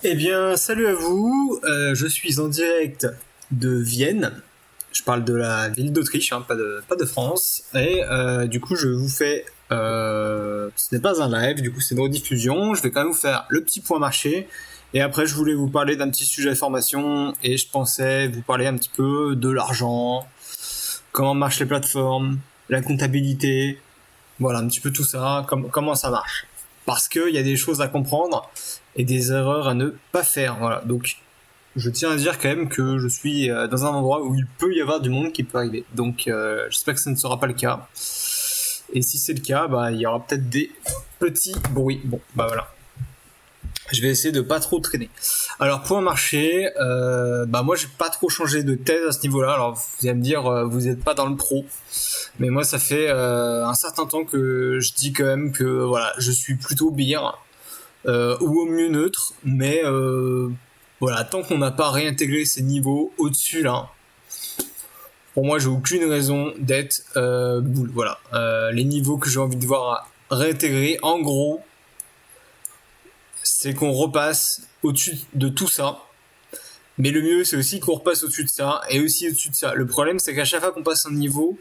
Eh bien, salut à vous. Je suis en direct de Vienne. Je parle de la ville d'Autriche, hein, pas de France. Et du coup, je vous fais. Ce n'est pas un live, du coup, c'est une rediffusion. Je vais quand même vous faire le petit point marché. Et après, je voulais vous parler d'un petit sujet de formation. Et je pensais vous parler un petit peu de l'argent, comment marchent les plateformes, la comptabilité. Voilà, un petit peu tout ça, comment ça marche. Parce qu'il y a des choses à comprendre et des erreurs à ne pas faire. Voilà, donc je tiens à dire quand même que je suis dans un endroit où il peut y avoir du monde qui peut arriver. Donc j'espère que ce ne sera pas le cas. Et si c'est le cas, bah, il y aura peut-être des petits bruits. Bon, bah voilà. Je vais essayer de pas trop traîner. Alors pour un marché, bah moi j'ai pas trop changé de thèse à ce niveau-là. Alors vous allez me dire, vous n'êtes pas dans le pro, mais moi ça fait un certain temps que je dis quand même que voilà, je suis plutôt bière ou au mieux neutre, mais voilà, tant qu'on n'a pas réintégré ces niveaux au-dessus là, pour moi j'ai aucune raison d'être boule. Voilà, les niveaux que j'ai envie de voir réintégrer, en gros, c'est qu'on repasse au-dessus de tout ça. Mais le mieux, c'est aussi qu'on repasse au-dessus de ça et aussi au-dessus de ça. Le problème, c'est qu'à chaque fois qu'on passe un niveau,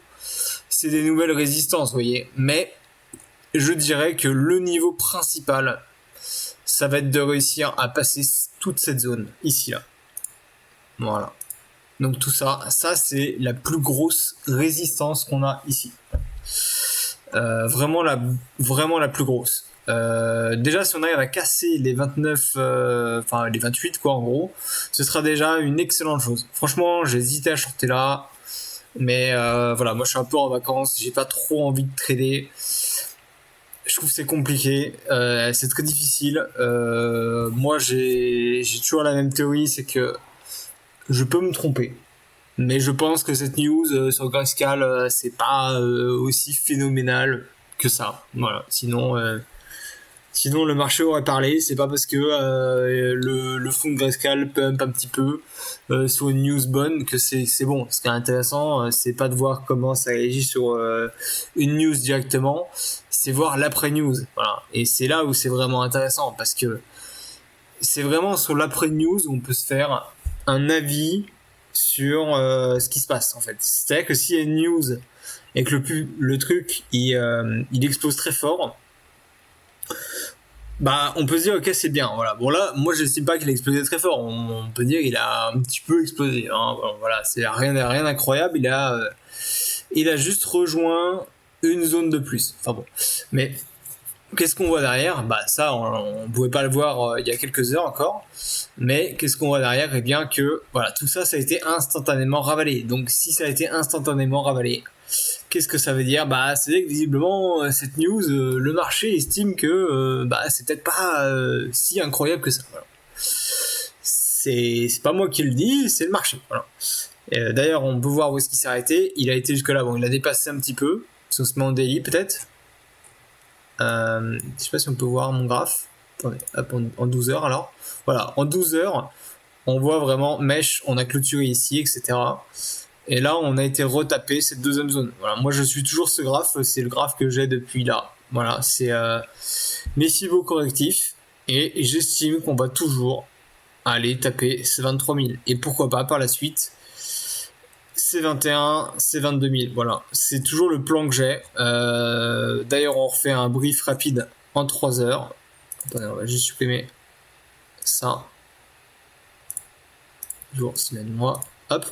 c'est des nouvelles résistances, vous voyez. Mais je dirais que le niveau principal, ça va être de réussir à passer toute cette zone ici là. Voilà. Donc tout ça, ça c'est la plus grosse résistance qu'on a ici. Vraiment la plus grosse. Déjà, si on arrive à casser les 29, enfin les 28 quoi en gros, ce sera déjà une excellente chose. Franchement, j'ai hésité à shorter là, mais voilà, moi je suis un peu en vacances, j'ai pas trop envie de trader. Je trouve que c'est compliqué, c'est très difficile. Moi j'ai toujours la même théorie, c'est que je peux me tromper. Mais je pense que cette news sur Grayscale, c'est pas aussi phénoménal que ça. Voilà. Sinon le marché aurait parlé. C'est pas parce que le fonds de Grayscale pump un petit peu sur une news bonne que c'est bon. Ce qui est intéressant, c'est pas de voir comment ça réagit sur une news directement, c'est voir l'après news. Voilà. Et c'est là où c'est vraiment intéressant parce que c'est vraiment sur l'après news où on peut se faire un avis sur ce qui se passe en fait. C'est-à-dire que s'il y a une news et que le truc il explose très fort, bah on peut se dire ok c'est bien. Voilà. Bon là, moi j'estime pas qu'il a explosé très fort. On peut dire qu'il a un petit peu explosé. Hein. Bon, voilà, c'est rien d'incroyable. Il a juste rejoint une zone de plus. Enfin bon, mais qu'est-ce qu'on voit derrière? Bah ça, on pouvait pas le voir il y a quelques heures encore. Mais qu'est-ce qu'on voit derrière? Eh bien que voilà, tout ça, ça a été instantanément ravalé. Donc si ça a été instantanément ravalé, qu'est-ce que ça veut dire? Bah c'est que visiblement cette news, le marché estime que bah c'est peut-être pas si incroyable que ça. Voilà. C'est pas moi qui le dis, c'est le marché. Voilà. D'ailleurs, on peut voir où est-ce qu'il s'est arrêté. Il a été jusque là. Bon, il a dépassé un petit peu. Si on se met en daily peut-être. Je sais pas si on peut voir mon graphe. Attendez, hop, en 12 heures alors. Voilà, en 12 heures, on voit vraiment mèche, on a clôturé ici, etc. Et là, on a été retapé cette deuxième zone. Voilà, moi je suis toujours ce graphe, c'est le graphe que j'ai depuis là. Voilà, c'est mes cibles correctifs. Et j'estime qu'on va toujours aller taper ces 23 000. Et pourquoi pas par la suite c'est 21, c'est 22 000. Voilà, c'est toujours le plan que j'ai. D'ailleurs, on refait un brief rapide en 3 heures. Attendez, on va juste supprimer ça. Jour, semaine, mois. Hop.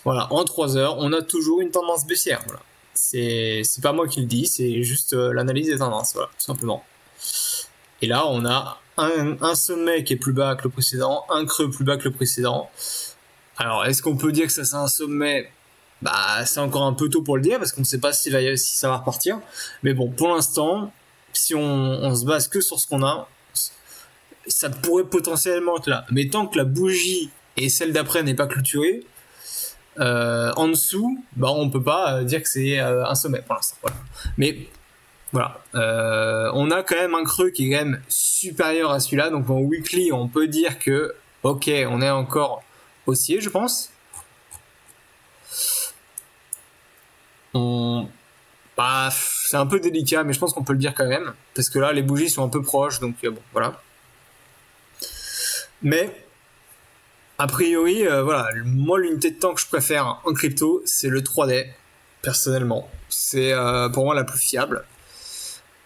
Voilà, en 3 heures, on a toujours une tendance baissière. Voilà. C'est pas moi qui le dis, c'est juste l'analyse des tendances. Voilà, tout simplement. Et là, on a un sommet qui est plus bas que le précédent, un creux plus bas que le précédent. Alors, est-ce qu'on peut dire que ça c'est un sommet? Bah, c'est encore un peu tôt pour le dire parce qu'on ne sait pas si ça va repartir. Mais bon, pour l'instant, si on se base que sur ce qu'on a, ça pourrait potentiellement être là. Mais tant que la bougie et celle d'après n'est pas clôturée, en dessous, bah on peut pas dire que c'est un sommet pour l'instant. Voilà. Mais voilà, on a quand même un creux qui est quand même supérieur à celui-là. Donc en weekly, on peut dire que ok, on est encore haussier, je pense. Bah, c'est un peu délicat, mais je pense qu'on peut le dire quand même. Parce que là, les bougies sont un peu proches, donc bon, voilà. Mais a priori, voilà, moi l'unité de temps que je préfère en crypto, c'est le 3D, personnellement. C'est pour moi la plus fiable.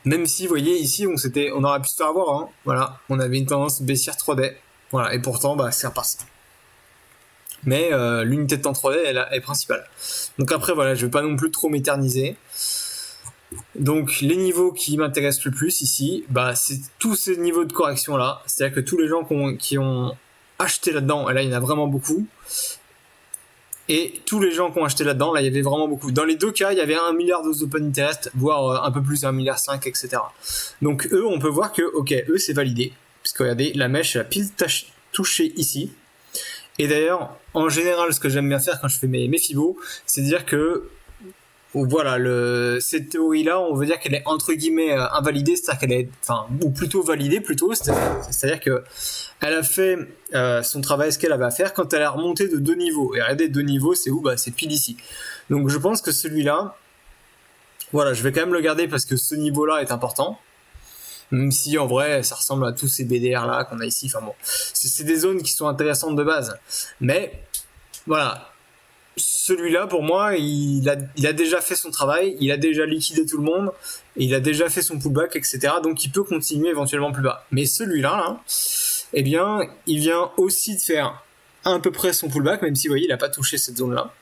Même si, vous voyez, ici, on aurait pu se faire avoir, hein. Voilà, on avait une tendance baissière 3D. Voilà, et pourtant, bah, c'est reparti. Mais l'unité de temps 3D, elle est principale. Donc après, voilà, je vais pas non plus trop m'éterniser. Donc les niveaux qui m'intéressent le plus ici, bah, c'est tous ces niveaux de correction là. C'est-à-dire que tous les gens qui ont acheté là-dedans, et là il y en a vraiment beaucoup, et tous les gens qui ont acheté là-dedans, là il y avait vraiment beaucoup. Dans les deux cas, il y avait 1 milliard d'open interest, voire un peu plus, 1,5 milliard, etc. Donc eux, on peut voir que, ok, eux c'est validé. Parce que regardez, la mèche elle a pile touché ici. Et d'ailleurs, en général, ce que j'aime bien faire quand je fais mes fibos, c'est dire que voilà, cette théorie-là, on veut dire qu'elle est entre guillemets invalidée, c'est-à-dire qu'elle est, enfin, ou plutôt validée plutôt, c'est-à-dire que elle a fait son travail, ce qu'elle avait à faire quand elle a remonté de 2 niveaux. Et regardez, 2 niveaux, c'est où? Bah, c'est pile ici. Donc je pense que celui-là, voilà, je vais quand même le garder parce que ce niveau-là est important. Même si en vrai, ça ressemble à tous ces BDR là qu'on a ici. Enfin bon, c'est des zones qui sont intéressantes de base, mais voilà. Celui-là, pour moi, il a déjà fait son travail, il a déjà liquidé tout le monde, et il a déjà fait son pullback, etc. Donc il peut continuer éventuellement plus bas. Mais celui-là, là, eh bien, il vient aussi de faire à peu près son pullback, même si vous voyez, il n'a pas touché cette zone-là.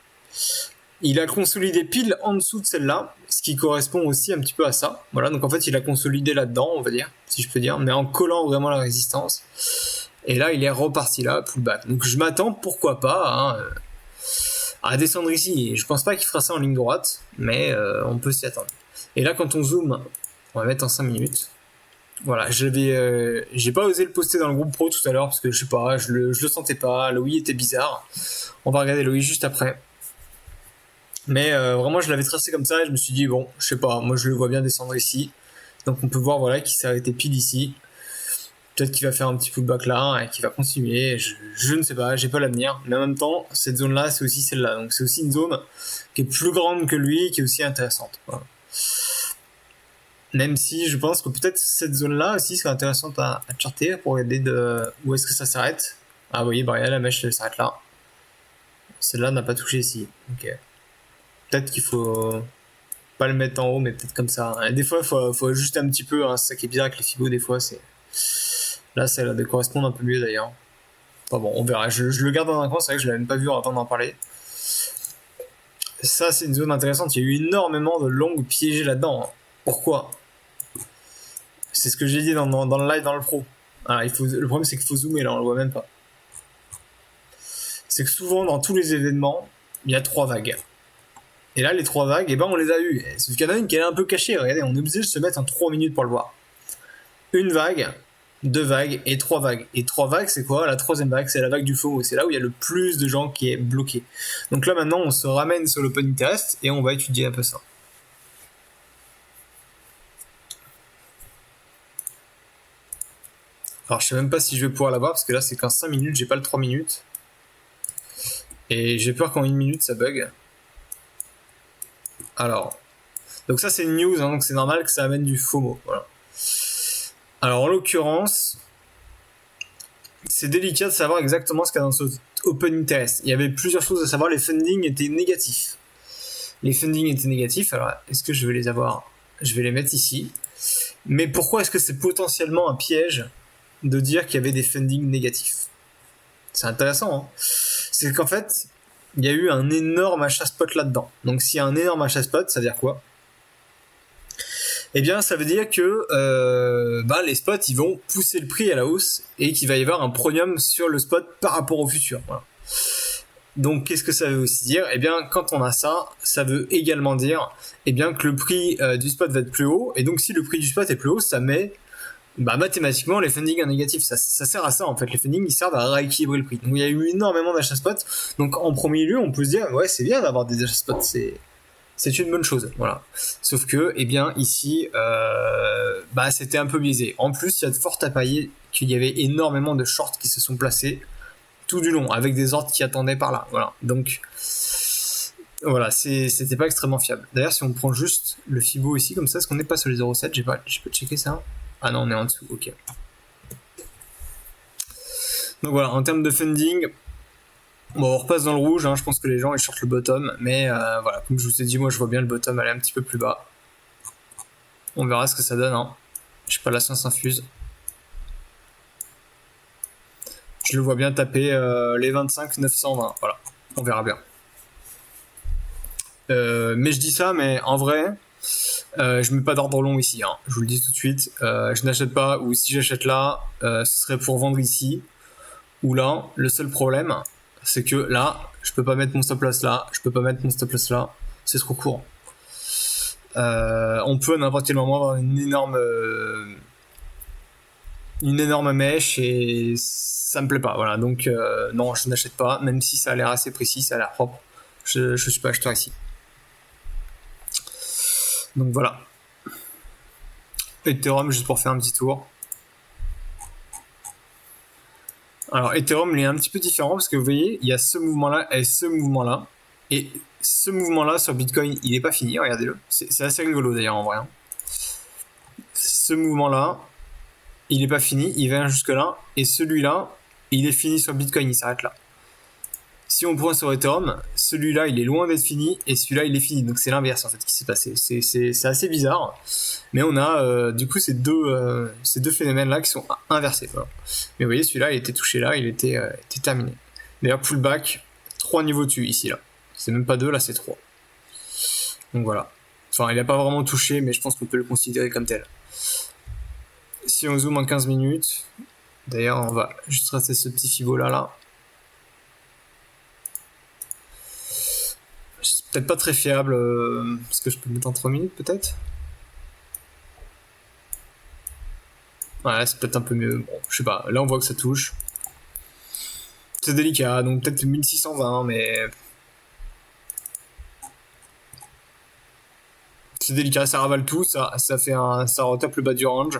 Il a consolidé pile en dessous de celle-là, ce qui correspond aussi un petit peu à ça. Voilà, donc en fait, il a consolidé là-dedans, on va dire, si je peux dire, mais en collant vraiment la résistance. Et là, il est reparti là, pullback. Donc je m'attends, pourquoi pas, à descendre ici. Et je pense pas qu'il fera ça en ligne droite, mais on peut s'y attendre. Et là, quand on zoome, on va mettre en 5 minutes. Voilà, j'ai pas osé le poster dans le groupe pro tout à l'heure parce que je sais pas, je le sentais pas. Le oui était bizarre. On va regarder le oui juste après. Mais vraiment, je l'avais tracé comme ça et je me suis dit, bon, je sais pas, moi je le vois bien descendre ici. Donc on peut voir voilà, qu'il s'est arrêté pile ici. Peut-être qu'il va faire un petit pullback là et qu'il va continuer. Je ne sais pas, j'ai pas l'avenir. Mais en même temps, cette zone-là, c'est aussi celle-là. Donc c'est aussi une zone qui est plus grande que lui, qui est aussi intéressante. Voilà. Même si je pense que peut-être cette zone-là aussi serait intéressante à charter pour regarder où est-ce que ça s'arrête. Ah, vous voyez, bah, la mèche elle s'arrête là. Celle-là n'a pas touché ici. Ok. Peut-être qu'il faut pas le mettre en haut, mais peut-être comme ça. Et des fois, il faut ajuster un petit peu. Hein. C'est ça qui est bizarre avec les fibos, des fois. Là, ça a l'air de correspondre un peu mieux d'ailleurs. Enfin bon, on verra. Je le garde dans un coin, c'est vrai que je l'avais même pas vu avant d'en parler. Ça, c'est une zone intéressante. Il y a eu énormément de longues piégées là-dedans. Pourquoi? C'est ce que j'ai dit dans le live, dans le pro. Alors, le problème, c'est qu'il faut zoomer là, on le voit même pas. C'est que souvent, dans tous les événements, il y a 3 vagues. Et là, les 3 vagues, eh ben, on les a eues. Sauf qu'il y en a une qui est un peu cachée. Regardez, on est obligé de se mettre en 3 minutes pour le voir. Une vague, 2 vagues et 3 vagues. Et 3 vagues, c'est quoi? La 3e vague, c'est la vague du FOMO. C'est là où il y a le plus de gens qui est bloqué. Donc là, maintenant, on se ramène sur l'open interest et on va étudier un peu ça. Alors, je sais même pas si je vais pouvoir l'avoir parce que là, c'est qu'en 5 minutes, j'ai pas le 3 minutes. Et j'ai peur qu'en 1 minute, ça bug. Alors, donc ça, c'est une news, hein, donc c'est normal que ça amène du FOMO. Voilà. Alors, en l'occurrence, c'est délicat de savoir exactement ce qu'il y a dans ce open interest. Il y avait plusieurs choses à savoir. Les fundings étaient négatifs. Alors, est-ce que je vais les avoir? Je vais les mettre ici. Mais pourquoi est-ce que c'est potentiellement un piège de dire qu'il y avait des fundings négatifs? C'est intéressant, hein. C'est qu'en fait, il y a eu un énorme achat spot là-dedans. Donc s'il y a un énorme achat spot, ça veut dire quoi? Eh bien, ça veut dire que les spots, ils vont pousser le prix à la hausse et qu'il va y avoir un premium sur le spot par rapport au futur. Voilà. Donc, qu'est-ce que ça veut aussi dire? Eh bien, quand on a ça, ça veut également dire que le prix du spot va être plus haut. Et donc, si le prix du spot est plus haut, ça met mathématiquement les fundings en négatif. Ça sert à ça, en fait. Les fundings, ils servent à rééquilibrer le prix. Donc, il y a eu énormément d'achats spot. Donc, en premier lieu, on peut se dire, ouais, c'est bien d'avoir des achats spot. C'est une bonne chose, voilà. Sauf que, ici, c'était un peu biaisé. En plus, il y a de fortes à parier qu'il y avait énormément de shorts qui se sont placés tout du long, avec des ordres qui attendaient par là, voilà. Donc, voilà, c'était pas extrêmement fiable. D'ailleurs, si on prend juste le Fibo ici, comme ça, est-ce qu'on n'est pas sur les 0,7? Je peux checker ça? Ah non, on est en dessous, ok. Donc voilà, en termes de funding, bon, on repasse dans le rouge, hein, je pense que les gens ils sortent le bottom, mais voilà, comme je vous ai dit, moi je vois bien le bottom aller un petit peu plus bas. On verra ce que ça donne, hein. Je sais pas, la science infuse. Je le vois bien taper les 25 920, voilà, on verra bien. Mais je dis ça, mais en vrai, je mets pas d'ordre long ici, hein. Je vous le dis tout de suite. Je n'achète pas, ou si j'achète là, ce serait pour vendre ici. Ou là, le seul problème, c'est que là, je peux pas mettre mon stop loss là, je peux pas mettre mon stop loss là, c'est trop court. On peut à n'importe quel moment avoir une énorme mèche et ça me plaît pas. Voilà, donc non, je n'achète pas, même si ça a l'air assez précis, ça a l'air propre. Je suis pas acheteur ici. Donc voilà. Ethereum, juste pour faire un petit tour. Alors Ethereum, il est un petit peu différent parce que vous voyez, il y a ce mouvement-là et ce mouvement-là. Et ce mouvement-là sur Bitcoin, il n'est pas fini, regardez-le. C'est assez rigolo d'ailleurs en vrai. Hein. Ce mouvement-là, il n'est pas fini, il vient jusque-là. Et celui-là, il est fini sur Bitcoin, il s'arrête là. Si on prend sur Ethereum, celui-là, il est loin d'être fini et celui-là, il est fini. Donc c'est l'inverse en fait qui s'est passé. C'est assez bizarre. Mais on a du coup ces deux phénomènes-là qui sont inversés. Voilà. Mais vous voyez, celui-là, il était touché là, il était terminé. D'ailleurs, pullback, 3 niveaux dessus ici là. C'est même pas 2, là c'est 3. Donc voilà. Enfin, il n'a pas vraiment touché, mais je pense qu'on peut le considérer comme tel. Si on zoome en 15 minutes, d'ailleurs, on va juste rester ce petit Fibo là. C'est peut-être pas très fiable, parce que je peux le mettre en 3 minutes peut-être. Ouais, c'est peut-être un peu mieux. Bon, je sais pas. Là, on voit que ça touche. C'est délicat, donc peut-être 1620, mais c'est délicat, ça ravale tout, ça retape le bas du range.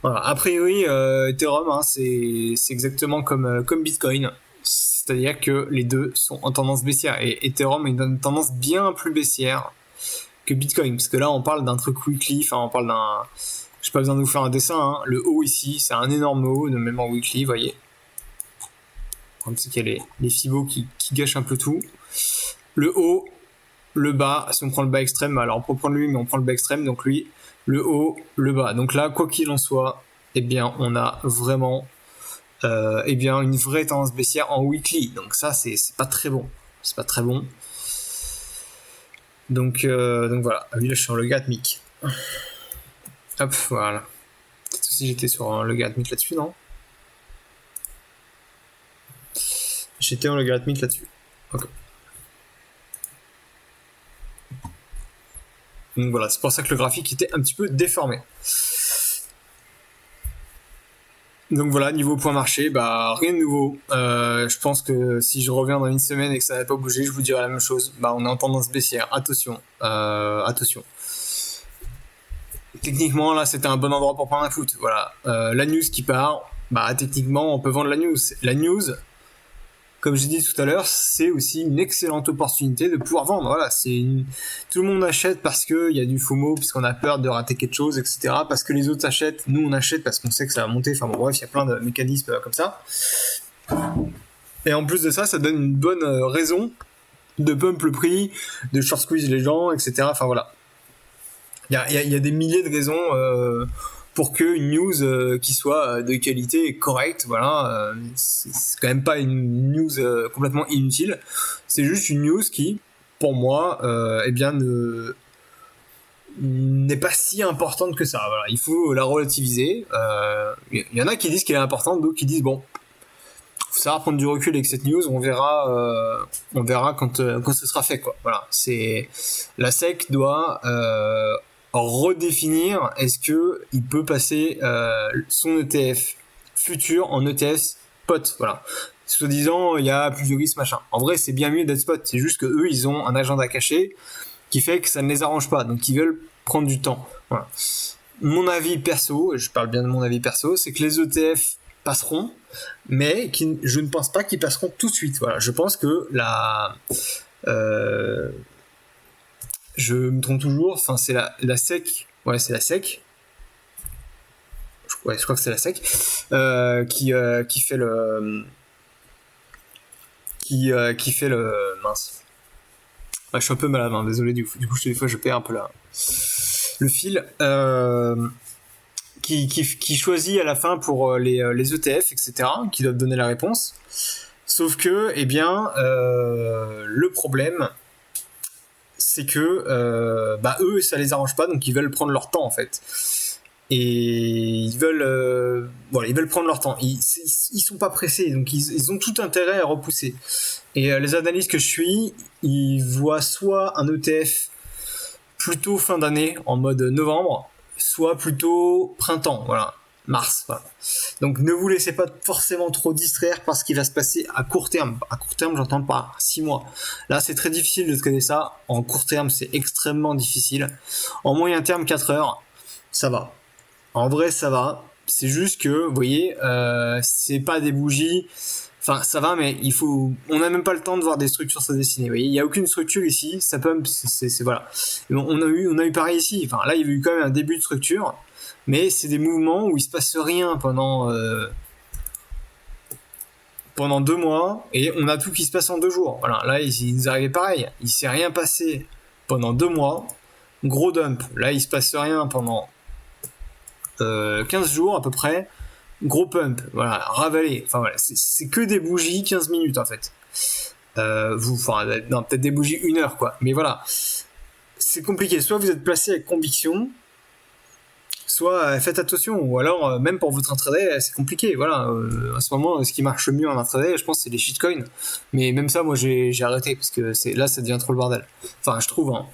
Voilà. A priori, Ethereum, hein, c'est exactement comme Bitcoin. C'est-à-dire que les deux sont en tendance baissière. Et Ethereum a une tendance bien plus baissière que Bitcoin. Parce que là, on parle d'un truc weekly, enfin, on parle d'un... J'ai pas besoin de vous faire un dessin, hein. Le haut ici, c'est un énorme haut, de même en weekly, vous voyez. C'est qu'il y a les fibos qui gâchent un peu tout. Le haut, le bas, si on prend le bas extrême, alors on peut prendre lui, mais on prend le bas extrême, donc lui, le haut, le bas. Donc là, quoi qu'il en soit, eh bien, on a vraiment eh bien, une vraie tendance baissière en weekly. Donc ça, c'est pas très bon. C'est pas très bon. Donc voilà. Ah oui, là, je suis sur le logarithmique. Hop, voilà. Peut-être si j'étais sur un logarithmique là-dessus, non? J'étais en logarithmique là-dessus. Ok. Donc voilà, c'est pour ça que le graphique était un petit peu déformé. Donc voilà, niveau point marché, bah rien de nouveau. Je pense que si je reviens dans une semaine et que ça n'a pas bougé, je vous dirai la même chose. Bah on est en tendance baissière. Attention, attention. Techniquement, là, c'était un bon endroit pour prendre un foot. Voilà, la news qui part, bah techniquement, on peut vendre la news. La news, comme j'ai dit tout à l'heure, c'est aussi une excellente opportunité de pouvoir vendre. Voilà, tout le monde achète parce qu'il y a du FOMO, puisqu'on a peur de rater quelque chose, etc. Parce que les autres achètent, nous on achète parce qu'on sait que ça va monter. Enfin bon, bref, il y a plein de mécanismes comme ça. Et en plus de ça, ça donne une bonne raison de pump le prix, de short squeeze les gens, etc. Enfin voilà. Il y a des milliers de raisons pour qu'une news qui soit de qualité correcte, voilà, c'est quand même pas une news complètement inutile. C'est juste une news qui, pour moi, eh bien, n'est pas si importante que ça. Voilà, il faut la relativiser. Y en a qui disent qu'elle est importante, d'autres qui disent bon, ça va prendre du recul avec cette news. On verra quand ce sera fait, quoi. Voilà, c'est la SEC doit redéfinir est-ce que il peut passer son ETF futur en ETF spot. Voilà. Soi-disant, il y a plus de risques, machin. En vrai, c'est bien mieux d'être spot. C'est juste que eux, ils ont un agenda caché qui fait que ça ne les arrange pas. Donc, ils veulent prendre du temps. Voilà. Mon avis perso, et je parle bien de mon avis perso, c'est que les ETF passeront, mais je ne pense pas qu'ils passeront tout de suite. Voilà. Je pense que je me trompe toujours, enfin c'est la SEC, ouais c'est la SEC, ouais, je crois que c'est la SEC, qui fait le qui fait le mince. Ouais, je suis un peu malade, hein, désolé, du coup des fois je perds un peu le fil. Qui choisit à la fin pour les ETF, etc., qui doivent donner la réponse. Sauf que, eh bien, le problème, c'est que eux, ça les arrange pas, donc ils veulent prendre leur temps, en fait. Et ils veulent prendre leur temps. Ils sont pas pressés, donc ils ont tout intérêt à repousser. Et les analystes que je suis, ils voient soit un ETF plutôt fin d'année, en mode novembre, soit plutôt printemps, voilà, mars. Voilà. Donc ne vous laissez pas forcément trop distraire par ce qui va se passer à court terme. À court terme, j'entends pas 6 mois. Là, c'est très difficile de se connaître ça. En court terme, c'est extrêmement difficile. En moyen terme, 4 heures, ça va. En vrai, ça va. C'est juste que, vous voyez, c'est pas des bougies. Enfin, ça va, mais on n'a même pas le temps de voir des structures se dessiner. Vous voyez, il n'y a aucune structure ici. Ça pump, c'est voilà. On a eu pareil ici. Enfin, là, il y a eu quand même un début de structure, mais c'est des mouvements où il se passe rien pendant 2 mois, et on a tout qui se passe en 2 jours. Voilà. Là, il nous arrivait pareil. Il s'est rien passé pendant 2 mois. Gros dump. Là, il se passe rien pendant 15 jours à peu près. Gros pump, voilà, ravalé. Enfin voilà, c'est que des bougies 15 minutes en fait. Non, peut-être des bougies 1 heure quoi. Mais voilà, c'est compliqué. Soit vous êtes placé avec conviction, soit faites attention. Ou alors, même pour votre intraday, c'est compliqué. Voilà, à ce moment, ce qui marche mieux en intraday, je pense, c'est les shitcoins. Mais même ça, moi, j'ai arrêté parce que là, ça devient trop le bordel. Enfin, je trouve. Hein.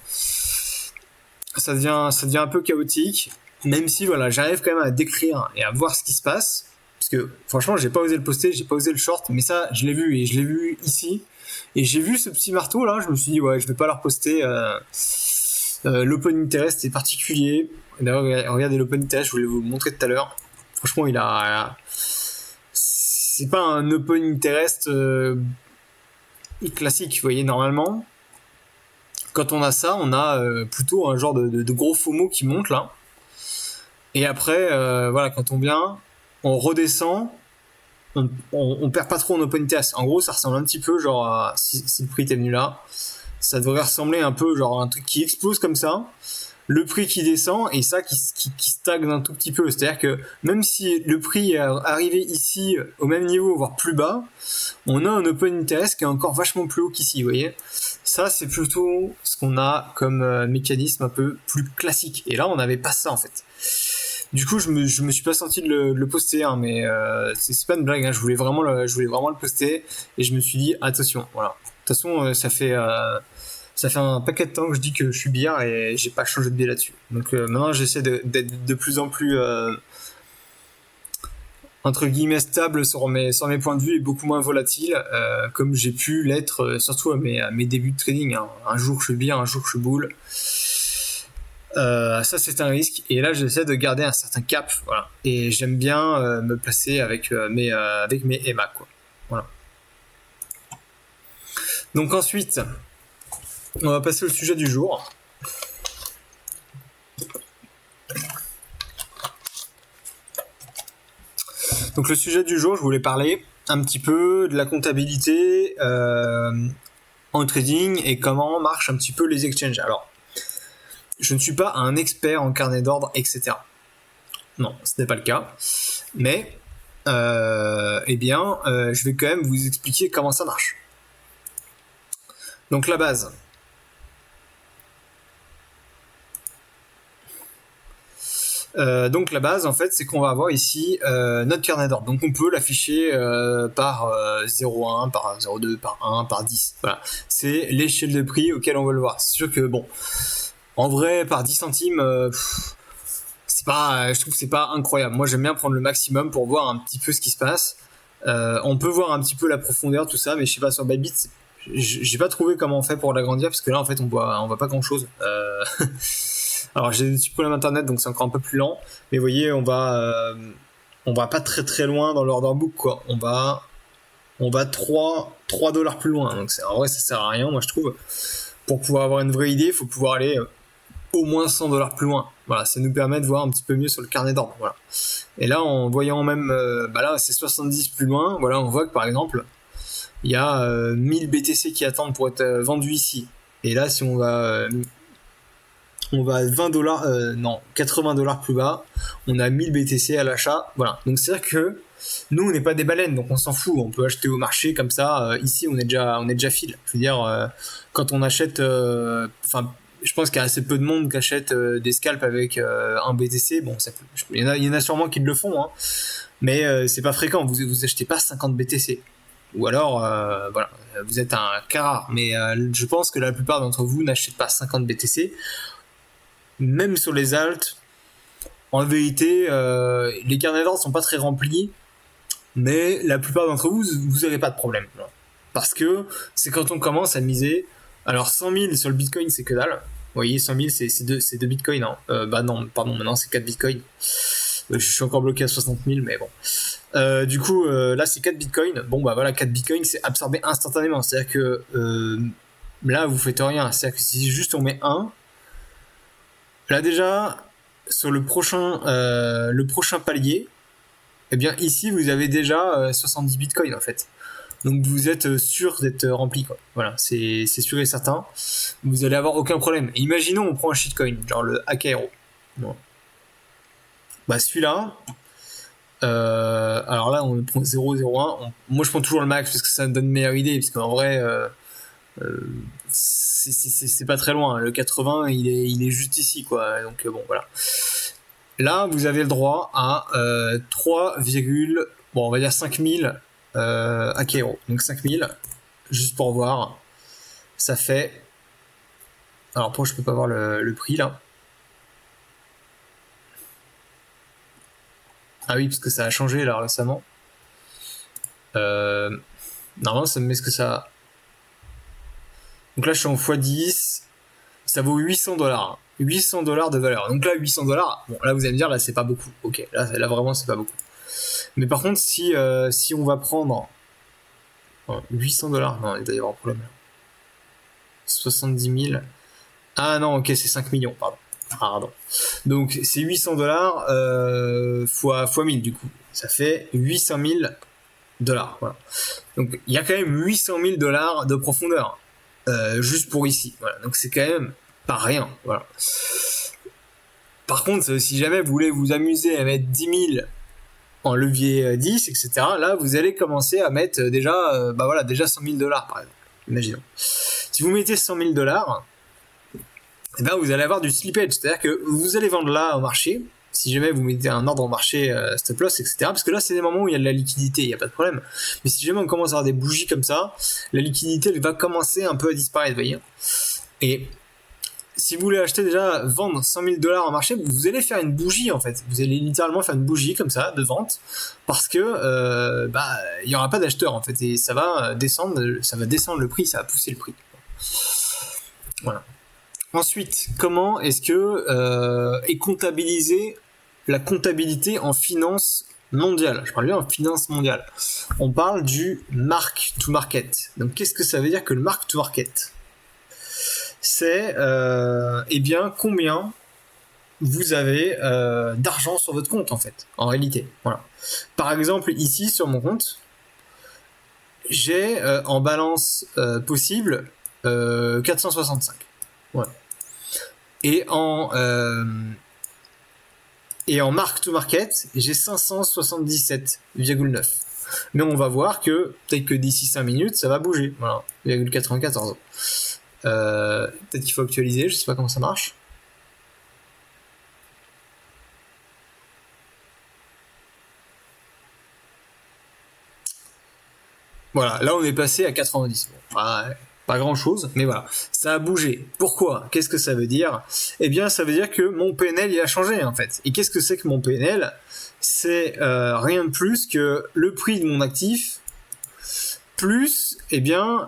Ça devient un peu chaotique. Même si voilà, j'arrive quand même à décrire et à voir ce qui se passe, parce que franchement j'ai pas osé le poster, j'ai pas osé le short, mais ça je l'ai vu, et je l'ai vu ici, et j'ai vu ce petit marteau là, je me suis dit ouais, je vais pas le reposter. L'open interest est particulier. D'ailleurs regardez l'open interest, je voulais vous le montrer tout à l'heure. Franchement c'est pas un open interest classique, vous voyez. Normalement quand on a ça, on a plutôt un genre de gros FOMO qui monte là. Et après, voilà, quand on vient, on redescend, on perd pas trop en open interest. En gros, ça ressemble un petit peu, genre, si le prix était venu là, ça devrait ressembler un peu, genre, un truc qui explose comme ça, le prix qui descend, et ça qui stagne un tout petit peu. C'est-à-dire que même si le prix est arrivé ici au même niveau, voire plus bas, on a un open interest qui est encore vachement plus haut qu'ici, vous voyez. Ça, c'est plutôt ce qu'on a comme mécanisme un peu plus classique. Et là, on n'avait pas ça, en fait. Du coup, je me suis pas senti de le poster, hein, mais c'est pas une blague. Hein, je voulais vraiment le poster, et je me suis dit attention. Voilà. De toute façon, ça fait un paquet de temps que je dis que je suis bière, et j'ai pas changé de biais là-dessus. Donc maintenant, j'essaie d'être de plus en plus entre guillemets stable sur mes points de vue, et beaucoup moins volatile, comme j'ai pu l'être surtout à mes débuts de trading. Hein. Un jour je suis bière, un jour je suis boule. Ça c'est un risque, et là j'essaie de garder un certain cap, voilà. Et j'aime bien me placer avec mes EMA quoi. Voilà. Donc ensuite on va passer au sujet du jour. Donc le sujet du jour, je voulais parler un petit peu de la comptabilité en trading et comment marchent un petit peu les exchanges. Alors je ne suis pas un expert en carnet d'ordre, etc. Non, ce n'est pas le cas. Mais, je vais quand même vous expliquer comment ça marche. Donc la base. Donc la base, en fait, c'est qu'on va avoir ici notre carnet d'ordre. Donc on peut l'afficher par 0,1, par 0,2, par 1, par 10. Voilà. C'est l'échelle de prix auquel on veut le voir. C'est sûr que, bon, en vrai, par 10 centimes, je trouve que c'est pas incroyable. Moi, j'aime bien prendre le maximum pour voir un petit peu ce qui se passe. On peut voir un petit peu la profondeur, tout ça, mais je sais pas, sur Bybit, j'ai pas trouvé comment on fait pour l'agrandir, parce que là, en fait, on voit pas grand-chose. Alors, j'ai des petits problèmes internet, donc c'est encore un peu plus lent. Mais vous voyez, on va pas très très loin dans l'order book, quoi. On va $3 plus loin. Donc, en vrai, ça sert à rien, moi, je trouve. Pour pouvoir avoir une vraie idée, il faut pouvoir aller au moins $100 plus loin. Voilà, ça nous permet de voir un petit peu mieux sur le carnet d'ordre. Voilà. Et là, en voyant même, là, c'est 70 plus loin. Voilà, on voit que par exemple, il y a 1000 BTC qui attendent pour être vendus ici. Et là, si on va 20 dollars, non, 80 dollars plus bas, on a 1000 BTC à l'achat. Voilà. Donc c'est vrai que nous, on n'est pas des baleines, donc on s'en fout. On peut acheter au marché comme ça. Ici, on est déjà fil. Je veux dire, quand on achète, je pense qu'il y a assez peu de monde qui achète des scalps avec un BTC. Bon, il y en a sûrement qui le font, hein, mais c'est pas fréquent. Vous achetez pas 50 BTC. Ou alors, voilà, vous êtes un cas rare. Mais je pense que la plupart d'entre vous n'achètent pas 50 BTC. Même sur les alts, en vérité, les carnets d'ordre sont pas très remplis. Mais la plupart d'entre vous, vous n'avez pas de problème. Parce que c'est quand on commence à miser. Alors 100 000 sur le Bitcoin, c'est que dalle. Vous voyez, 100 000, c'est 2 Bitcoins. Hein. Non, pardon, maintenant c'est 4 Bitcoins. Je suis encore bloqué à 60 000, mais bon. Du coup, là, c'est 4 Bitcoins. Bon, bah voilà, 4 Bitcoins, c'est absorbé instantanément. C'est-à-dire que là, vous faites rien. C'est-à-dire que si juste on met 1, là déjà, sur le prochain palier, eh bien ici vous avez déjà 70 bitcoins en fait. Donc vous êtes sûr d'être rempli quoi. Voilà, c'est sûr et certain. Vous allez avoir aucun problème. Et imaginons on prend un shitcoin, genre le Akaero. Bon. Bah celui-là, alors là on prend 0,01. Moi je prends toujours le max parce que ça me donne une meilleure idée, parce qu'en vrai c'est pas très loin. Le 80 il est juste ici quoi. Donc bon voilà. Là, vous avez le droit à 3, on va dire 5000 Akaero. Donc 5000, juste pour voir, ça fait... Alors pourquoi je peux pas voir le prix là? Ah oui, parce que ça a changé là récemment. Normalement, ça me met ce que ça... Donc là, je suis en x10, ça vaut 800 dollars. 800 dollars de valeur. Donc là, 800 dollars, bon, là vous allez me dire, là c'est pas beaucoup. Ok, là vraiment c'est pas beaucoup. Mais par contre, si on va prendre 800 dollars, non, il doit y avoir un problème là. 70 000. Ah non, ok, c'est 5 millions, pardon. Donc c'est 800 dollars fois 1000 du coup. Ça fait 800 000 dollars. Voilà. Donc il y a quand même 800 000 dollars de profondeur. Juste pour ici. Voilà. Donc c'est quand même pas rien, voilà. Par contre, si jamais vous voulez vous amuser à mettre 10 000 en levier 10, etc., là, vous allez commencer à mettre déjà 100 000 dollars, par exemple. Imaginons. Si vous mettez 100 000 dollars, eh ben, vous allez avoir du slippage, c'est-à-dire que vous allez vendre là au marché, si jamais vous mettez un ordre au marché stop loss, etc., parce que là, c'est des moments où il y a de la liquidité, il n'y a pas de problème. Mais si jamais on commence à avoir des bougies comme ça, la liquidité, elle va commencer un peu à disparaître, vous voyez. Et si vous voulez acheter vendre 100 000 dollars en marché, vous allez faire une bougie en fait. Vous allez littéralement faire une bougie comme ça de vente, parce que il y aura pas d'acheteurs en fait, et ça va descendre le prix, ça va pousser le prix. Voilà. Ensuite, comment est-ce que est comptabilisée la comptabilité en finance mondiale? Je parle bien en finance mondiale. On parle du mark to market. Donc qu'est-ce que ça veut dire que le mark to market? C'est combien vous avez d'argent sur votre compte en fait, en réalité. Voilà. Par exemple, ici sur mon compte, j'ai en balance possible 465. Voilà. Et en mark to market, j'ai 577,9. Mais on va voir que peut-être que d'ici 5 minutes, ça va bouger. Voilà, 0,94. Peut-être qu'il faut actualiser, je sais pas comment ça marche. Voilà, là on est passé à 90. Bon, pas grand chose, mais voilà, ça a bougé. Pourquoi? Qu'est-ce que ça veut dire? Eh bien, ça veut dire que mon PNL il a changé en fait. Et qu'est-ce que c'est que mon PNL? C'est rien de plus que le prix de mon actif plus, les gains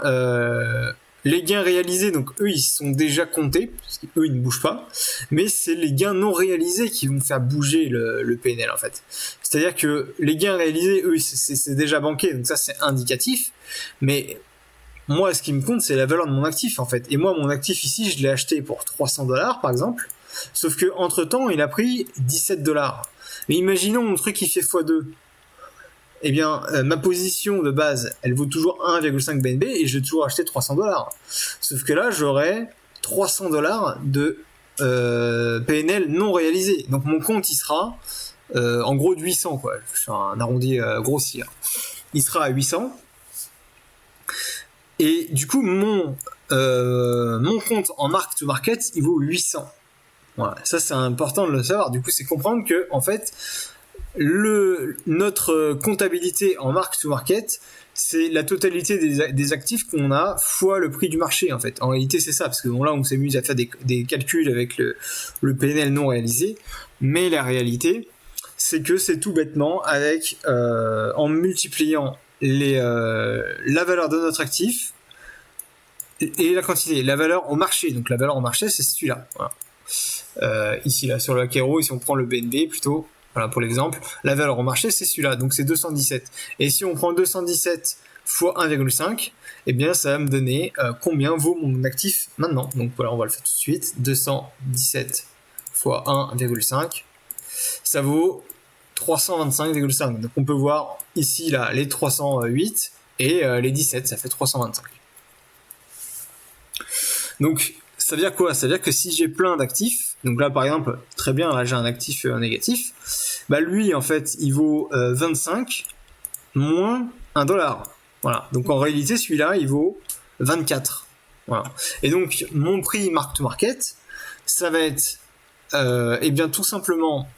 réalisés. Donc eux ils sont déjà comptés, parce qu'eux ils ne bougent pas, mais c'est les gains non réalisés qui vont faire bouger le PNL en fait. C'est-à-dire que les gains réalisés, eux c'est déjà banqué, donc ça c'est indicatif, mais moi ce qui me compte c'est la valeur de mon actif en fait. Et moi mon actif ici je l'ai acheté pour 300 dollars par exemple, Sauf que entre temps, il a pris 17$. Mais imaginons mon truc qui fait x2. Eh bien, ma position de base, elle vaut toujours 1,5 BNB et je vais toujours acheter 300$. Sauf que là, j'aurai 300$ de PNL non réalisé. Donc mon compte, il sera en gros de 800, quoi. Je fais un arrondi grossier. Il sera à 800. Et du coup, mon compte en mark to market, il vaut 800. Voilà, ça c'est important de le savoir. Du coup, c'est comprendre que en fait, notre comptabilité en mark to market, c'est la totalité des actifs qu'on a fois le prix du marché, en fait. En réalité, c'est ça, parce que bon, là, on s'amuse à faire des calculs avec le PNL non réalisé, mais la réalité, c'est que c'est tout bêtement avec en multipliant la valeur de notre actif et la quantité, la valeur au marché. Donc la valeur au marché, c'est celui-là. Voilà. Ici, là, sur le Akero, si on prend le BNB plutôt, voilà pour l'exemple, la valeur au marché, c'est celui-là, donc c'est 217. Et si on prend 217 fois 1,5, eh bien ça va me donner combien vaut mon actif maintenant. Donc voilà, on va le faire tout de suite. 217 fois 1,5, ça vaut 325,5. Donc on peut voir ici là les 308 et les 17, ça fait 325. Donc ça veut dire quoi? Ça veut dire que si j'ai plein d'actifs, donc là par exemple, très bien, là j'ai un actif négatif, bah lui en fait il vaut 25 moins 1$. Voilà, donc en réalité celui-là il vaut 24. Voilà. Et donc mon prix mark to market, ça va être eh bien tout simplement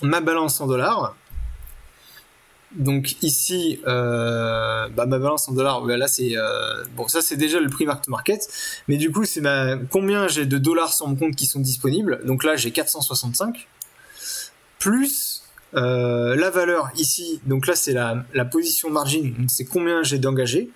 ma balance en dollars. Donc ici, ma balance en dollars, là c'est bon, ça c'est déjà le prix mark to market, mais du coup c'est combien j'ai de dollars sur mon compte qui sont disponibles. Donc là j'ai 465 plus la valeur ici. Donc là c'est la position margin, donc c'est combien j'ai d'engagé.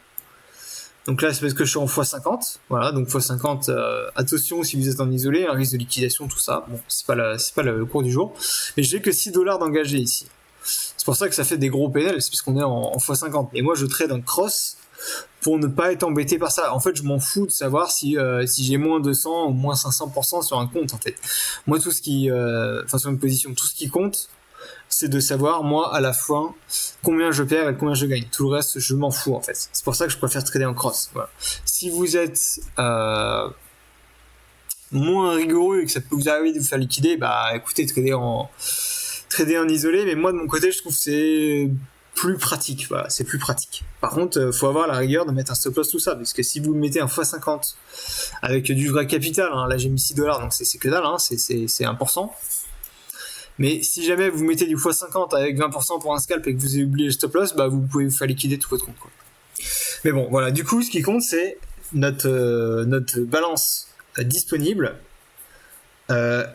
Donc là c'est parce que je suis en x50, voilà, donc x50, attention si vous êtes en isolé, un risque de liquidation, tout ça. Bon, c'est pas le cours du jour, mais j'ai que 6$ d'engagé ici. C'est pour ça que ça fait des gros PNL, c'est parce qu'on est en x50. Et moi, je trade en cross pour ne pas être embêté par ça. En fait, je m'en fous de savoir si j'ai moins 200 ou moins 500% sur un compte, en fait. Moi, tout ce qui... sur une position, tout ce qui compte, c'est de savoir, moi, à la fin, combien je perds et combien je gagne. Tout le reste, je m'en fous, en fait. C'est pour ça que je préfère trader en cross. Voilà. Si vous êtes... moins rigoureux et que ça peut vous arriver de vous faire liquider, bah écoutez, trader en isolé, mais moi de mon côté je trouve que c'est plus pratique, voilà, c'est plus pratique. Par contre, faut avoir la rigueur de mettre un stop loss, tout ça, parce que si vous mettez un x50 avec du vrai capital, hein, là j'ai mis 6$, donc c'est que dalle, hein, c'est 1%. Mais si jamais vous mettez du x50 avec 20% pour un scalp et que vous avez oublié le stop loss, bah vous pouvez vous faire liquider tout votre compte, quoi. Mais bon, voilà, du coup ce qui compte c'est notre balance disponible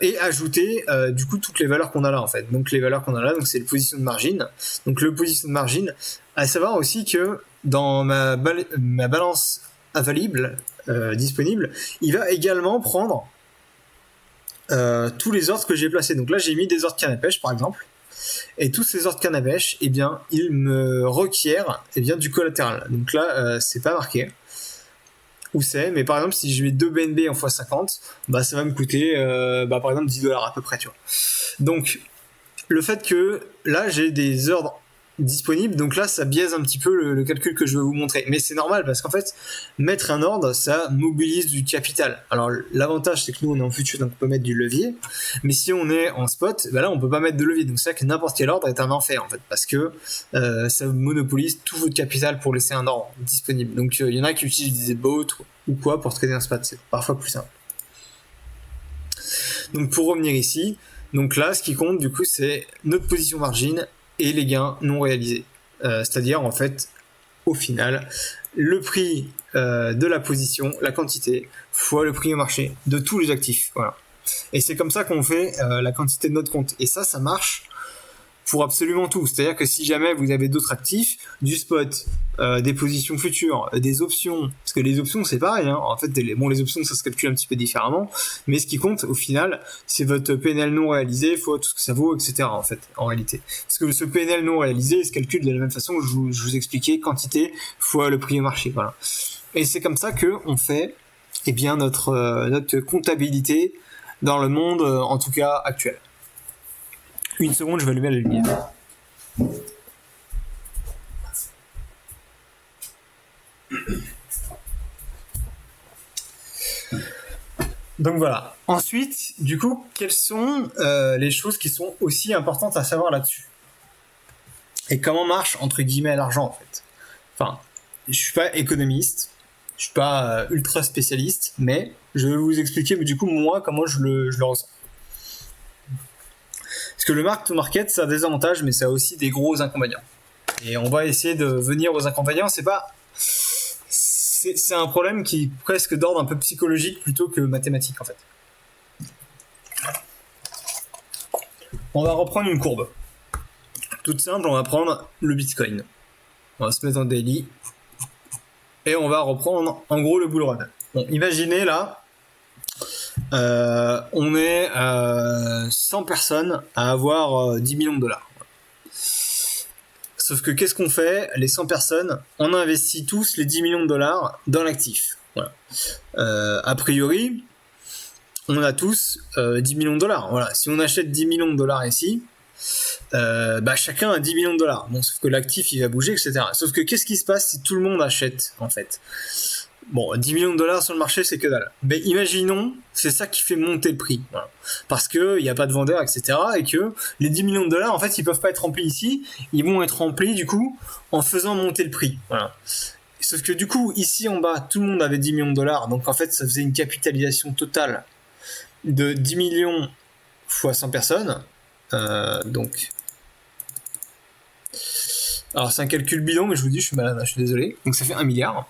et ajouter du coup toutes les valeurs qu'on a là en fait. Donc les valeurs qu'on a là, donc c'est le position de margin. Donc le position de margin, à savoir aussi que dans ma balance available disponible, il va également prendre tous les ordres que j'ai placés. Donc là j'ai mis des ordres canne à pêche par exemple. Et tous ces ordres canne à pêche, eh bien, ils me requièrent du collatéral. Donc là, c'est pas marqué où c'est, mais par exemple si je mets 2 BNB en x50, bah ça va me coûter par exemple 10$ à peu près, tu vois. Donc le fait que là j'ai des ordres disponibles, donc là ça biaise un petit peu le calcul que je vais vous montrer, mais c'est normal parce qu'en fait mettre un ordre ça mobilise du capital. Alors l'avantage c'est que nous on est en futur donc on peut mettre du levier, mais si on est en spot, bah là on peut pas mettre de levier, donc c'est vrai que n'importe quel ordre est un enfer en fait, parce que ça monopolise tout votre capital pour laisser un ordre disponible. Donc il y en a qui utilisent des bots ou quoi pour trader un spot, c'est parfois plus simple. Donc pour revenir ici, donc là ce qui compte du coup c'est notre position margin et les gains non réalisés. C'est-à-dire en fait au final le prix de la position, la quantité fois le prix au marché de tous les actifs. Voilà. Et c'est comme ça qu'on fait la quantité de notre compte. Et ça marche pour absolument tout. C'est-à-dire que si jamais vous avez d'autres actifs, du spot, des positions futures, des options, parce que les options c'est pareil, hein. En fait les options ça se calcule un petit peu différemment, mais ce qui compte au final c'est votre PNL non réalisé fois tout ce que ça vaut, etc. en fait, en réalité. Parce que ce PNL non réalisé il se calcule de la même façon que je vous expliquais, quantité fois le prix au marché, voilà. Et c'est comme ça que on fait notre comptabilité dans le monde, en tout cas actuel. Une seconde, je vais allumer la lumière. Donc voilà. Ensuite, du coup, quelles sont les choses qui sont aussi importantes à savoir là-dessus? Et comment marche, entre guillemets, l'argent, en fait? Enfin, je suis pas économiste, je suis pas ultra spécialiste, mais je vais vous expliquer, mais du coup, moi, comment je le ressens. Parce que le mark-to-market, ça a des avantages, mais ça a aussi des gros inconvénients. Et on va essayer de venir aux inconvénients. C'est un problème qui est presque d'ordre un peu psychologique plutôt que mathématique, en fait. On va reprendre une courbe. Toute simple, on va prendre le Bitcoin. On va se mettre en daily. Et on va reprendre, en gros, le bull run. Bon, imaginez, là, on est 100 personnes à avoir 10 millions de dollars. Sauf que qu'est-ce qu'on fait? Les 100 personnes, on investit tous les 10 millions de dollars dans l'actif. Voilà. A priori, on a tous 10 millions de dollars. Voilà. Si on achète 10 millions de dollars ici, chacun a 10 millions de dollars. Bon, sauf que l'actif, il va bouger, etc. Sauf que qu'est-ce qui se passe si tout le monde achète, en fait? Bon, 10 millions de dollars sur le marché, c'est que dalle. Mais imaginons, c'est ça qui fait monter le prix. Voilà. Parce qu'il n'y a pas de vendeurs, etc. Et que les 10 millions de dollars, en fait, ils peuvent pas être remplis ici. Ils vont être remplis, du coup, en faisant monter le prix. Voilà. Sauf que, du coup, ici en bas, tout le monde avait 10 millions de dollars. Donc, en fait, ça faisait une capitalisation totale de 10 millions fois 100 personnes. Donc... Alors, c'est un calcul bidon, mais je vous dis, je suis malade, je suis désolé. Donc, ça fait 1 milliard.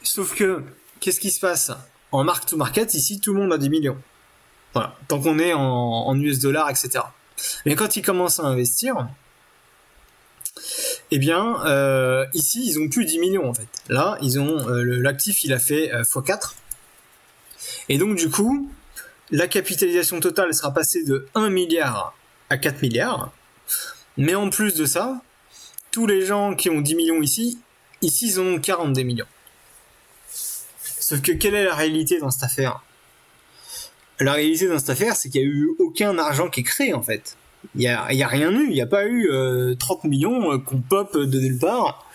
Sauf que, qu'est-ce qui se passe? En mark-to-market, ici, tout le monde a 10 millions. Voilà. Tant qu'on est en US dollars, etc. Mais quand ils commencent à investir, eh bien, ici, ils ont plus 10 millions, en fait. Là, ils ont, l'actif, il a fait x4. Et donc, du coup, la capitalisation totale sera passée de 1 milliard à 4 milliards. Mais en plus de ça, tous les gens qui ont 10 millions ici, ils en ont 42 millions. Sauf que quelle est la réalité dans cette affaire? La réalité dans cette affaire, c'est qu'il n'y a eu aucun argent qui est créé, en fait. Il y a rien eu. Il n'y a pas eu 30 millions qu'on pop de nulle part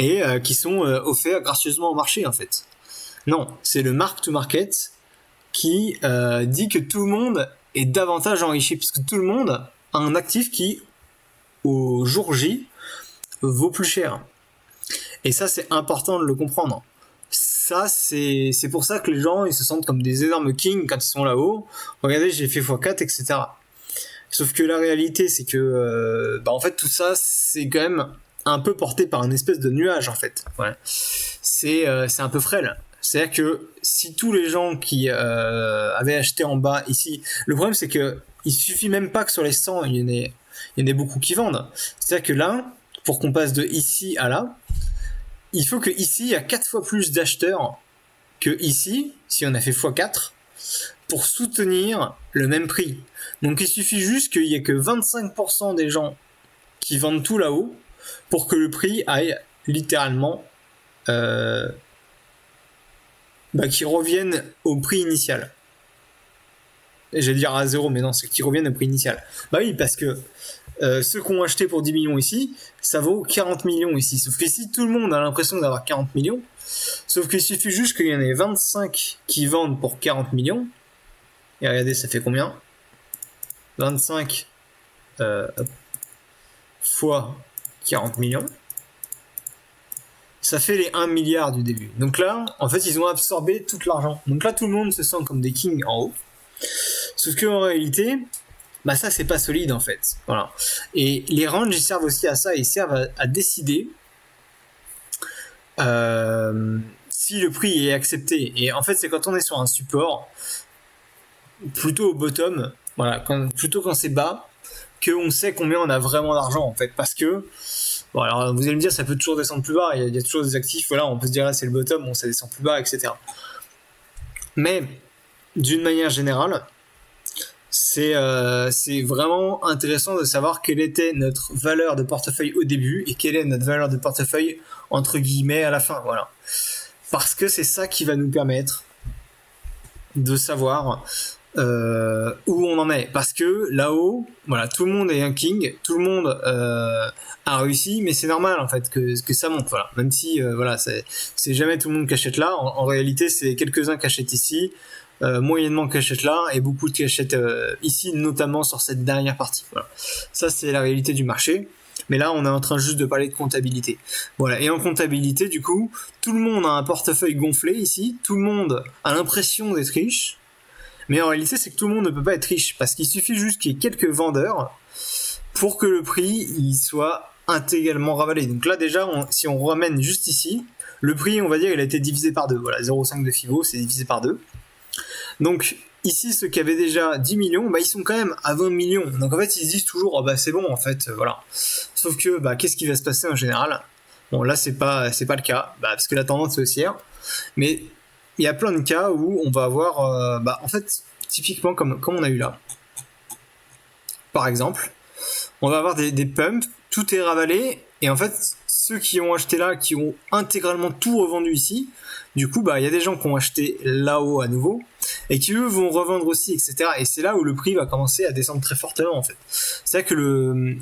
et qui sont offerts gracieusement au marché, en fait. Non, c'est le mark-to-market qui dit que tout le monde est davantage enrichi, puisque tout le monde a un actif qui, au jour J, vaut plus cher. Et ça, c'est important de le comprendre. Ça, c'est pour ça que les gens, ils se sentent comme des énormes kings quand ils sont là-haut. Regardez, j'ai fait x4, etc. Sauf que la réalité, c'est que, en fait, tout ça, c'est quand même un peu porté par une espèce de nuage, en fait. Ouais. C'est un peu frêle. C'est-à-dire que si tous les gens qui avaient acheté en bas ici, le problème, c'est que il suffit même pas que sur les 100, il y en ait beaucoup qui vendent. C'est-à-dire que là, pour qu'on passe de ici à là, il faut que ici, il y a 4 fois plus d'acheteurs que ici, si on a fait x4, pour soutenir le même prix. Donc il suffit juste qu'il y ait que 25% des gens qui vendent tout là-haut pour que le prix aille littéralement qui revienne au prix initial. J'allais dire à 0, mais non, c'est qu'ils reviennent au prix initial. Bah oui, parce que ceux qui ont acheté pour 10 millions ici, ça vaut 40 millions ici. Sauf qu'ici, tout le monde a l'impression d'avoir 40 millions. Sauf qu'il suffit juste qu'il y en ait 25 qui vendent pour 40 millions. Et regardez, ça fait combien? 25 fois 40 millions. Ça fait les 1 milliard du début. Donc là, en fait, ils ont absorbé tout l'argent. Donc là, tout le monde se sent comme des kings en haut. Sauf qu'en réalité... ça c'est pas solide en fait. Voilà. Et les ranges ils servent aussi à ça, ils servent à décider si le prix est accepté. Et en fait c'est quand on est sur un support, plutôt au bottom, voilà, plutôt quand c'est bas, qu'on sait combien on a vraiment d'argent en fait. Parce que, bon alors vous allez me dire ça peut toujours descendre plus bas, il y a toujours des actifs, voilà, on peut se dire là c'est le bottom, bon ça descend plus bas, etc. Mais d'une manière générale, c'est vraiment intéressant de savoir quelle était notre valeur de portefeuille au début et quelle est notre valeur de portefeuille entre guillemets à la fin, voilà. Parce que c'est ça qui va nous permettre de savoir où on en est, parce que là-haut, voilà, tout le monde est un king, tout le monde a réussi, mais c'est normal en fait que ça monte, voilà. Même si voilà, c'est jamais tout le monde qui achète là. En réalité, c'est quelques-uns qui achètent ici, moyennement qui achètent là, et beaucoup qui achètent ici, notamment sur cette dernière partie. Voilà. Ça, c'est la réalité du marché. Mais là, on est en train juste de parler de comptabilité. Voilà. Et en comptabilité, du coup, tout le monde a un portefeuille gonflé ici. Tout le monde a l'impression d'être riche. Mais en réalité, c'est que tout le monde ne peut pas être riche. Parce qu'il suffit juste qu'il y ait quelques vendeurs pour que le prix il soit intégralement ravalé. Donc là, déjà, si on ramène juste ici, le prix, on va dire, il a été divisé par 2. Voilà, 0,5 de FIBO, c'est divisé par 2. Donc, ici, ceux qui avaient déjà 10 millions, bah, ils sont quand même à 20 millions. Donc, en fait, ils se disent toujours, oh, bah, c'est bon, en fait, voilà. Sauf que, bah, qu'est-ce qui va se passer en général? Bon, là, c'est pas le cas, bah, parce que la tendance est haussière. Mais il y a plein de cas où on va avoir, bah, en fait, typiquement comme on a eu là. Par exemple, on va avoir des pumps, tout est ravalé, et en fait, ceux qui ont acheté là, qui ont intégralement tout revendu ici, du coup, bah, il y a des gens qui ont acheté là-haut à nouveau, et qui eux vont revendre aussi, etc. Et c'est là où le prix va commencer à descendre très fortement, en fait. C'est-à-dire que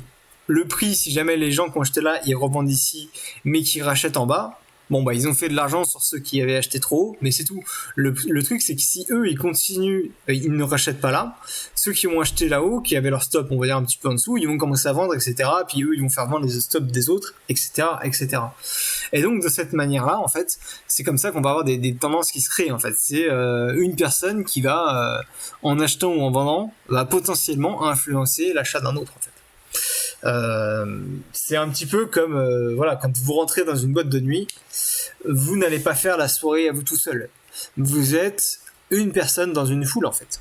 le prix, si jamais les gens qui ont acheté là, ils revendent ici, mais qui rachètent en bas, bon, bah, ils ont fait de l'argent sur ceux qui avaient acheté trop haut, mais c'est tout. Le truc, c'est que si eux, ils continuent, ils ne rachètent pas là, ceux qui ont acheté là-haut, qui avaient leur stop, on va dire un petit peu en dessous, ils vont commencer à vendre, etc. Puis eux, ils vont faire vendre les stops des autres, etc., etc. Et donc, de cette manière-là, en fait, c'est comme ça qu'on va avoir des tendances qui se créent, en fait. C'est une personne qui va, en achetant ou en vendant, va potentiellement influencer l'achat d'un autre, en fait. C'est un petit peu comme voilà, quand vous rentrez dans une boîte de nuit, vous n'allez pas faire la soirée à vous tout seul. Vous êtes une personne dans une foule, en fait.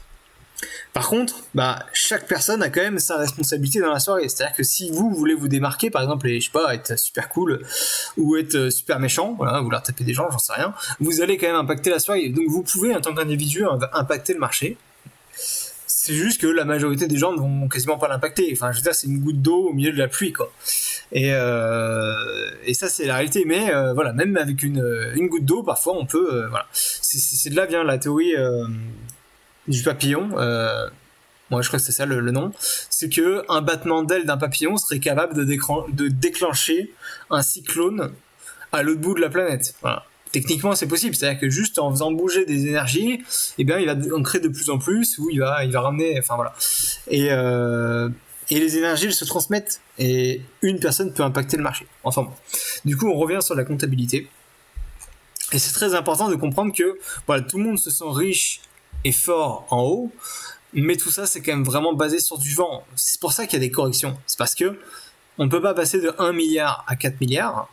Par contre, bah, chaque personne a quand même sa responsabilité dans la soirée. C'est-à-dire que si vous voulez vous démarquer, par exemple, et je sais pas, être super cool ou être super méchant, voilà, vouloir taper des gens, j'en sais rien, vous allez quand même impacter la soirée. Donc vous pouvez, en tant qu'individu, impacter le marché. C'est juste que la majorité des gens ne vont quasiment pas l'impacter. Enfin, je veux dire, c'est une goutte d'eau au milieu de la pluie, quoi. Et ça, c'est la réalité. Mais voilà, même avec une goutte d'eau, parfois, on peut... voilà. C'est de là vient la théorie du papillon. Moi, je crois que c'est ça le nom. C'est que un battement d'aile d'un papillon serait capable de déclencher un cyclone à l'autre bout de la planète. Voilà. Techniquement, c'est possible. C'est-à-dire que juste en faisant bouger des énergies, eh bien, il va en créer de plus en plus, où il va ramener, enfin voilà. Et les énergies, elles se transmettent, et une personne peut impacter le marché. Enfin bon. Du coup, on revient sur la comptabilité. Et c'est très important de comprendre que, voilà, tout le monde se sent riche et fort en haut, mais tout ça, c'est quand même vraiment basé sur du vent. C'est pour ça qu'il y a des corrections. C'est parce que on ne peut pas passer de 1 milliard à 4 milliards,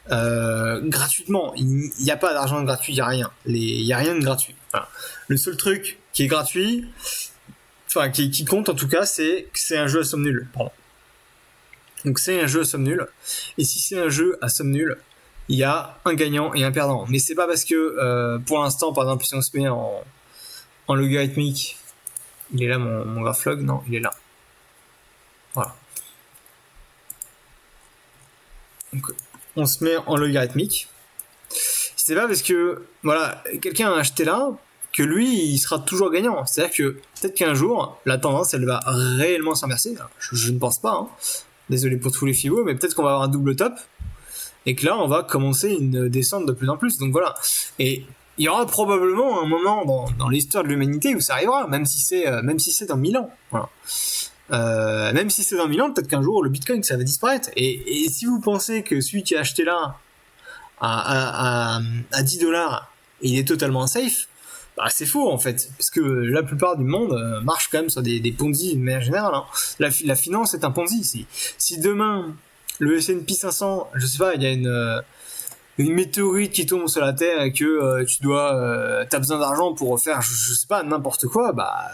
gratuitement. Il n'y a pas d'argent gratuit, il n'y a rien. Il n'y a rien de gratuit. Voilà. Le seul truc qui est gratuit, enfin qui compte en tout cas, c'est que c'est un jeu à somme nulle. Pardon. Donc c'est un jeu à somme nulle. Et si c'est un jeu à somme nulle, il y a un gagnant et un perdant. Mais c'est pas parce que pour l'instant, par exemple, si on se met en logarithmique, il est là mon graphlog, non, il est là. Voilà. Donc, on se met en logarithmique. C'est pas parce que voilà, quelqu'un a acheté là que lui il sera toujours gagnant. C'est-à-dire que peut-être qu'un jour la tendance elle va réellement s'inverser. Je ne pense pas. Hein. Désolé pour tous les fibos, mais peut-être qu'on va avoir un double top et que là on va commencer une descente de plus en plus. Donc voilà. Et il y aura probablement un moment dans l'histoire de l'humanité où ça arrivera, même si c'est dans 1000 ans. Voilà. Même si c'est dans 1000 ans, peut-être qu'un jour le Bitcoin ça va disparaître. Et si vous pensez que celui qui a acheté là à 10 $, il est totalement safe, bah c'est faux en fait, parce que la plupart du monde marche quand même sur des Ponzi de manière générale. Hein. La finance est un Ponzi. Si demain le S&P 500, je sais pas, il y a une météorite qui tombe sur la Terre et que t'as besoin d'argent pour faire, je sais pas, n'importe quoi, bah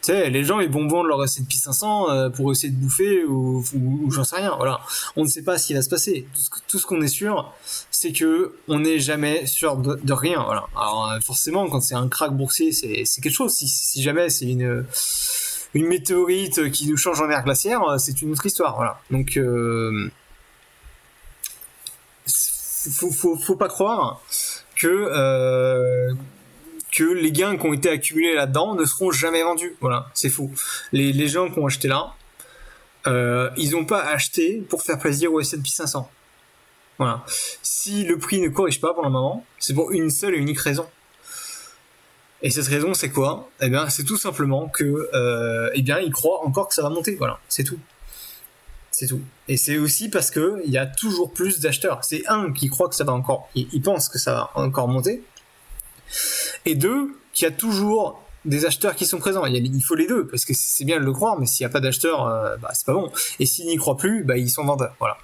tu sais, les gens ils vont vendre leur S&P 500 pour essayer de bouffer ou j'en sais rien. Voilà, on ne sait pas ce qui va se passer. Tout ce qu'on est sûr, c'est que on n'est jamais sûr de rien. Voilà. Alors forcément, quand c'est un krach boursier, c'est quelque chose. Si jamais c'est une météorite qui nous change en ère glaciaire, c'est une autre histoire. Voilà. Donc faut pas croire que que les gains qui ont été accumulés là-dedans ne seront jamais vendus. Voilà, c'est faux. Les gens qui ont acheté là, ils n'ont pas acheté pour faire plaisir au S&P 500. Voilà. Si le prix ne corrige pas pour le moment, c'est pour une seule et unique raison. Et cette raison, c'est quoi ? Eh bien, c'est tout simplement que, ils croient encore que ça va monter. Voilà, c'est tout. C'est tout. Et c'est aussi parce que il y a toujours plus d'acheteurs. C'est un qui croit que ça va encore, il pense que ça va encore monter. Et deux, qu'il y a toujours des acheteurs qui sont présents. Il faut les deux, parce que c'est bien de le croire, mais s'il n'y a pas d'acheteurs, c'est pas bon. Et s'ils n'y croient plus, ils sont vendeurs. Voilà.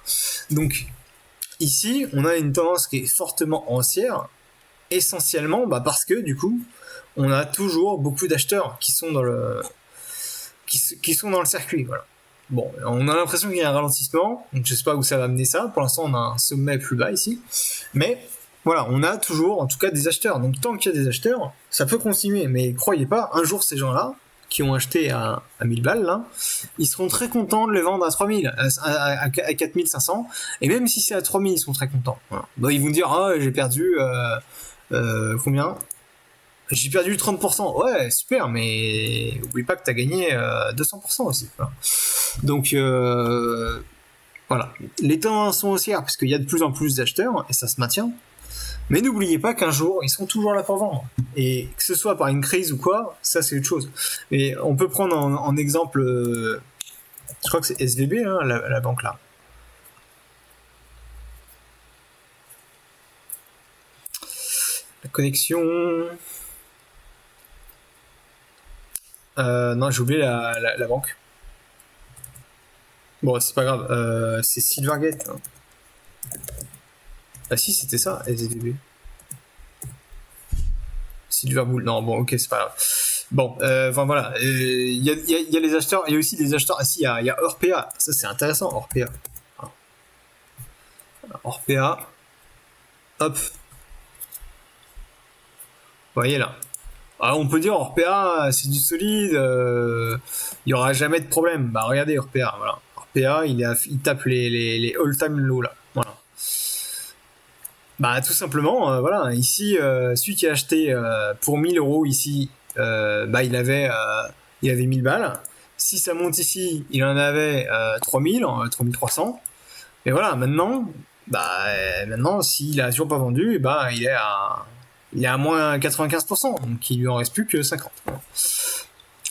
Donc, ici, on a une tendance qui est fortement haussière, essentiellement parce que, du coup, on a toujours beaucoup d'acheteurs qui sont dans le circuit. Voilà. Bon, on a l'impression qu'il y a un ralentissement, donc je sais pas où ça va amener ça. Pour l'instant, on a un sommet plus bas ici. Mais voilà, on a toujours, en tout cas, des acheteurs. Donc tant qu'il y a des acheteurs, ça peut continuer. Mais croyez pas, un jour, ces gens-là, qui ont acheté à 1000 balles, là, ils seront très contents de les vendre à 3000, à 4500. Et même si c'est à 3000, ils sont très contents. Voilà. Ils vont dire, j'ai perdu, combien ? J'ai perdu 30%. Ouais, super, mais oublie pas que t'as gagné 200% aussi. Voilà. Donc, voilà. Les tendances sont haussières parce qu'il y a de plus en plus d'acheteurs et ça se maintient. Mais n'oubliez pas qu'un jour, ils seront toujours là pour vendre. Et que ce soit par une crise ou quoi, ça c'est autre chose. Mais on peut prendre en exemple, je crois que c'est SVB, hein, la banque là. La connexion... non, j'ai oublié la banque. Bon, c'est pas grave. C'est Silvergate. Hein. Ah si, c'était ça, SVB. Silverbull. Non, bon, ok, c'est pas grave. Bon, voilà. Il y a les acheteurs. Il y a aussi des acheteurs. Ah si, il y a Orpea. Ça, c'est intéressant, Orpea. Orpea. Hop. Vous voyez là. Alors, on peut dire Orpea, c'est du solide, il n'y aura jamais de problème. Regardez Orpea, voilà. Orpea, il tape les all-time low là. Voilà. Tout simplement, voilà. Ici, celui qui a acheté pour 1000 euros ici, il avait 1000 balles. Si ça monte ici, il en avait 3000, 3300. Et voilà, maintenant, s'il a toujours pas vendu, il est à moins 95%, donc il lui en reste plus que 50%.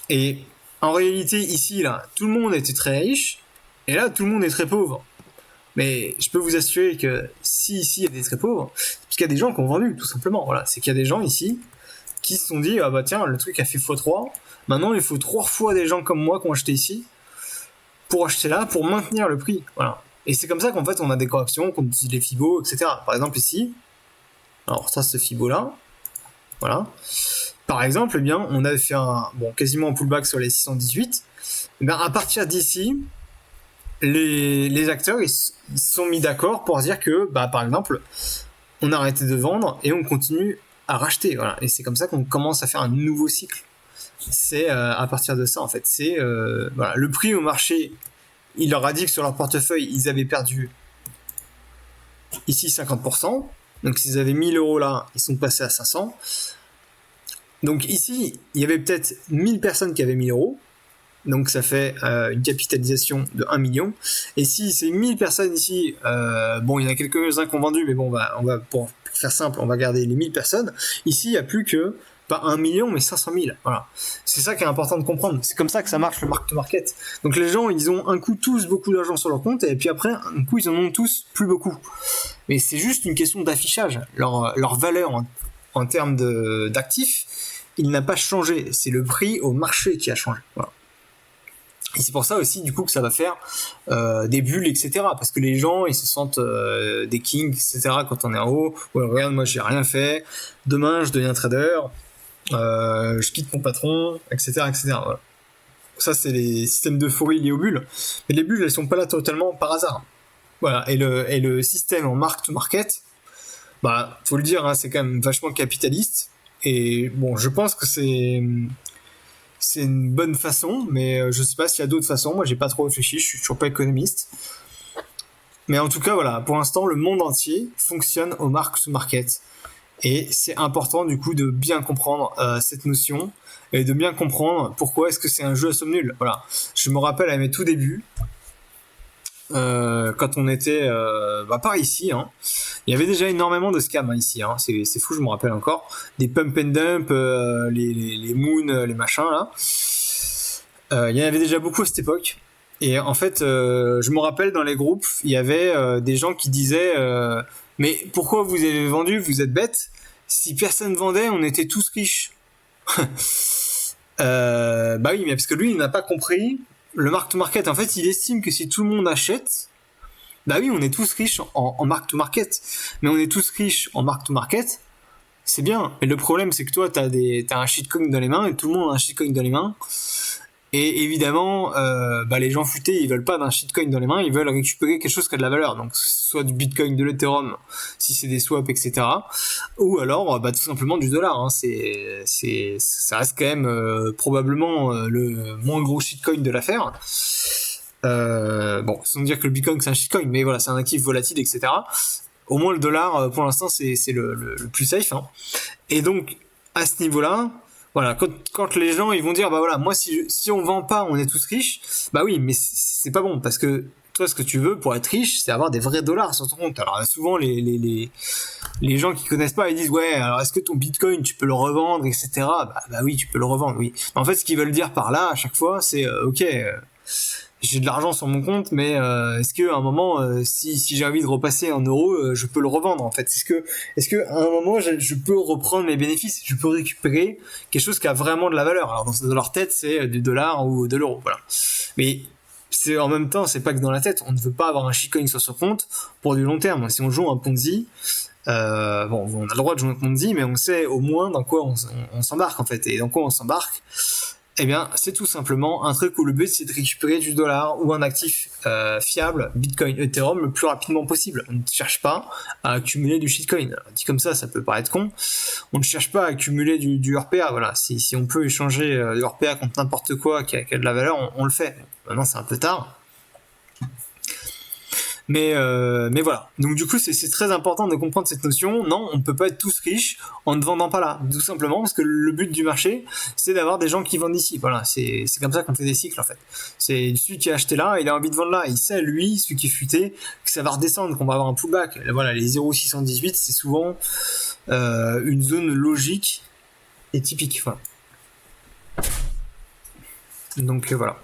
Et en réalité, ici, là, tout le monde était très riche, et là, tout le monde est très pauvre. Mais je peux vous assurer que si ici, il y a des très pauvres, c'est parce qu'il y a des gens qui ont vendu, tout simplement. Voilà, c'est qu'il y a des gens ici qui se sont dit, tiens, le truc a fait x3, maintenant il faut 3 fois des gens comme moi qui ont acheté ici, pour acheter là, pour maintenir le prix. Voilà. Et c'est comme ça qu'en fait, on a des corrections, qu'on utilise les Fibos, etc. Par exemple, ici, alors ça, ce Fibo là, voilà. Par exemple, on avait fait quasiment un pullback sur les 618. À partir d'ici, les acteurs ils se sont mis d'accord pour dire que, par exemple, on a arrêté de vendre et on continue à racheter. Voilà. Et c'est comme ça qu'on commence à faire un nouveau cycle. C'est à partir de ça en fait. C'est le prix au marché. Il leur a dit que sur leur portefeuille, ils avaient perdu ici 50%. Donc s'ils avaient 1000 euros là, ils sont passés à 500. Donc ici, il y avait peut-être 1000 personnes qui avaient 1000 euros. Donc ça fait une capitalisation de 1 million. Et si c'est 1000 personnes ici, il y en a quelques-uns qui ont vendu, mais on va pour faire simple, on va garder les 1000 personnes. Ici, il n'y a plus que, pas 1 million, mais 500 000. Voilà. C'est ça qui est important de comprendre. C'est comme ça que ça marche le mark-to-market. Donc les gens, ils ont un coup tous beaucoup d'argent sur leur compte, et puis après, un coup, ils en ont tous plus beaucoup. Mais c'est juste une question d'affichage. Leur valeur en termes d'actifs, il n'a pas changé. C'est le prix au marché qui a changé. Voilà. Et c'est pour ça aussi, du coup, que ça va faire des bulles, etc. Parce que les gens, ils se sentent des kings, etc. quand on est en haut. Ouais, regarde, moi, j'ai rien fait. Demain, je deviens trader. Je quitte mon patron, etc. Voilà. Ça, c'est les systèmes d'euphorie liés aux bulles. Mais les bulles, elles sont pas là totalement par hasard. Voilà. Et le système en mark-to-market, faut le dire, hein, c'est quand même vachement capitaliste. Et bon, je pense que c'est une bonne façon, mais je sais pas s'il y a d'autres façons. Moi, j'ai pas trop réfléchi, je suis toujours pas économiste. Mais en tout cas, voilà, pour l'instant, le monde entier fonctionne au mark-to-market. Et c'est important du coup de bien comprendre cette notion et de bien comprendre pourquoi est-ce que c'est un jeu à somme nulle. Voilà. Je me rappelle à mes tout débuts, quand on était par ici, hein, il y avait déjà énormément de scams hein, ici. Hein, c'est fou, je me rappelle encore. Des pump and dump, les moons, les machins là. Il y en avait déjà beaucoup à cette époque. Et en fait, je me rappelle dans les groupes, il y avait des gens qui disaient mais pourquoi vous avez vendu? Vous êtes bêtes. Si personne vendait, on était tous riches. Bah oui, mais parce que lui, il n'a pas compris le mark-to-market. En fait, il estime que si tout le monde achète, bah oui, on est tous riches en mark-to-market. Mais on est tous riches en mark-to-market, c'est bien. Mais le problème, c'est que toi, t'as un shitcoin dans les mains et tout le monde a un shitcoin dans les mains. Et évidemment, les gens futés, ils veulent pas d'un shitcoin dans les mains, ils veulent récupérer quelque chose qui a de la valeur. Donc, soit du Bitcoin, de l'Ethereum, si c'est des swaps, etc. Ou alors, tout simplement du dollar. Hein. Ça reste quand même probablement le moins gros shitcoin de l'affaire. Sans dire que le Bitcoin c'est un shitcoin, mais voilà, c'est un actif volatile, etc. Au moins le dollar, pour l'instant, c'est le plus safe. Hein. Et donc, à ce niveau-là, voilà, quand les gens ils vont dire bah voilà, moi si on vend pas, on est tous riches. Bah oui, mais c'est pas bon parce que toi ce que tu veux pour être riche, c'est avoir des vrais dollars sur ton compte. Alors souvent les gens qui connaissent pas, ils disent ouais, alors est-ce que ton Bitcoin tu peux le revendre, etc. Bah oui, tu peux le revendre, oui. Mais en fait, ce qu'ils veulent dire par là à chaque fois, c'est ok. J'ai de l'argent sur mon compte, mais est-ce que à un moment, si j'ai envie de repasser en euros, je peux le revendre en fait? Est-ce que à un moment, je peux reprendre mes bénéfices, je peux récupérer quelque chose qui a vraiment de la valeur? Alors dans leur tête, c'est du dollar ou de l'euro, voilà. Mais c'est en même temps, c'est pas que dans la tête. On ne veut pas avoir un shitcoin sur son compte pour du long terme. Si on joue un Ponzi, on a le droit de jouer un Ponzi, mais on sait au moins dans quoi on s'embarque en fait. Et dans quoi on s'embarque? Eh bien, c'est tout simplement un truc où le but c'est de récupérer du dollar ou un actif fiable, Bitcoin, Ethereum, le plus rapidement possible. On ne cherche pas à accumuler du shitcoin. Alors, dit comme ça peut paraître con. On ne cherche pas à accumuler du RPA. Voilà, si on peut échanger du RPA contre n'importe quoi qui a de la valeur, on le fait. Maintenant, c'est un peu tard. Mais voilà. Donc du coup, c'est très important de comprendre cette notion. Non, on ne peut pas être tous riches en ne vendant pas là. Tout simplement parce que le but du marché, c'est d'avoir des gens qui vendent ici. Voilà, c'est comme ça qu'on fait des cycles en fait. C'est celui qui a acheté là, il a envie de vendre là. Il sait, lui, celui qui est futé, que ça va redescendre, qu'on va avoir un pullback. Voilà, les 0,618, c'est souvent une zone logique et typique. Voilà. Donc voilà.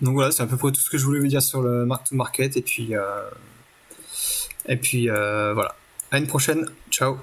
Donc voilà, c'est à peu près tout ce que je voulais vous dire sur le mark-to-market. Et puis voilà. À une prochaine. Ciao.